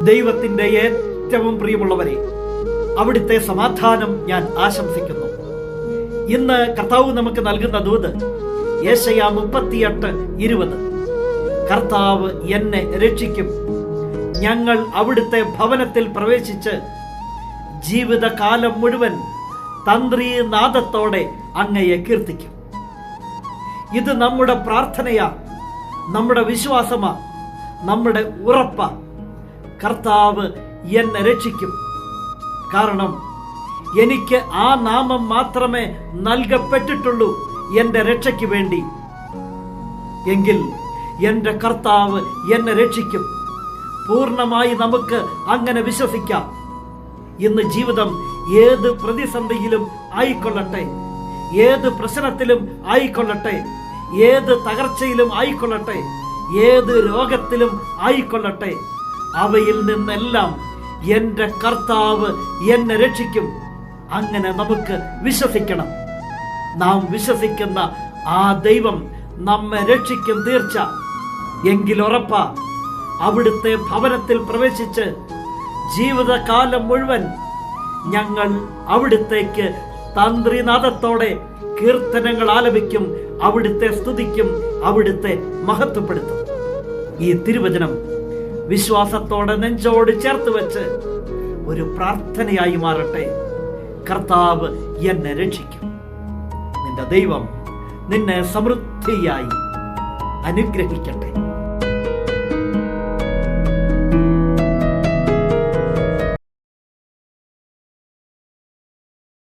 ദൈവത്തിന്റെ ഏറ്റവും പ്രിയമുള്ളവരെ, അവിടുത്തെ സമാധാനം ഞാൻ ആശംസിക്കുന്നു. ഇന്ന് കർത്താവ് നമുക്ക് നൽകുന്ന ദൂത് യെശയ്യാ 38:20. കർത്താവ് എന്നെ രക്ഷിക്കും, ഞങ്ങൾ അവിടുത്തെ ഭവനത്തിൽ പ്രവേശിച്ച് ജീവിതകാലം മുഴുവൻ തന്ത്രീനാദത്തോടെ അങ്ങയെ കീർത്തിക്കും. ഇത് നമ്മുടെ പ്രാർത്ഥനയാ, നമ്മുടെ വിശ്വാസമാ, നമ്മുടെ ഉറപ്പാ. കർത്താവ് എന്നെ രക്ഷിക്കും. കാരണം എനിക്ക് ആ നാമം മാത്രമേ നൽകപ്പെട്ടിട്ടുള്ളൂ എൻ്റെ രക്ഷയ്ക്ക് വേണ്ടി. എങ്കിൽ എൻ്റെ കർത്താവ് എന്നെ രക്ഷിക്കും. പൂർണ്ണമായി നമുക്ക് അങ്ങനെ വിശ്വസിക്കാം. ഇന്ന് ജീവിതം ഏത് പ്രതിസന്ധിയിലും ആയിക്കൊള്ളട്ടെ, ഏത് പ്രശ്നത്തിലും ആയിക്കൊള്ളട്ടെ, ഏത് തകർച്ചയിലും ആയിക്കൊള്ളട്ടെ, ഏത് രോഗത്തിലും ആയിക്കൊള്ളട്ടെ, അവയിൽ നിന്നെല്ലാം എൻ്റെ കർത്താവ് എന്നെ രക്ഷിക്കും. അങ്ങനെ നമുക്ക് വിശ്വസിക്കണം. നാം വിശ്വസിക്കുന്ന ആ ദൈവം നമ്മെ രക്ഷിക്കും തീർച്ച. എങ്കിലുറപ്പാ, അവിടുത്തെ ഭവനത്തിൽ പ്രവേശിച്ച് ജീവിതകാലം മുഴുവൻ ഞങ്ങൾ അവിടുത്തേക്ക് തന്ത്രിനാദത്തോടെ കീർത്തനങ്ങൾ ആലപിക്കും, അവിടുത്തെ സ്തുതിക്കും, അവിടുത്തെ മഹത്വപ്പെടുത്തും. ഈ തിരുവചനം വിശ്വാസത്തോടെ നെഞ്ചോട് ചേർത്ത് വെച്ച് ഒരു പ്രാർത്ഥനയായി മാറട്ടെ. കർത്താവ് എന്നെ രക്ഷിക്കും. നിന്റെ ദൈവം നിന്നെ സമൃദ്ധിയായി അനുഗ്രഹിക്കട്ടെ.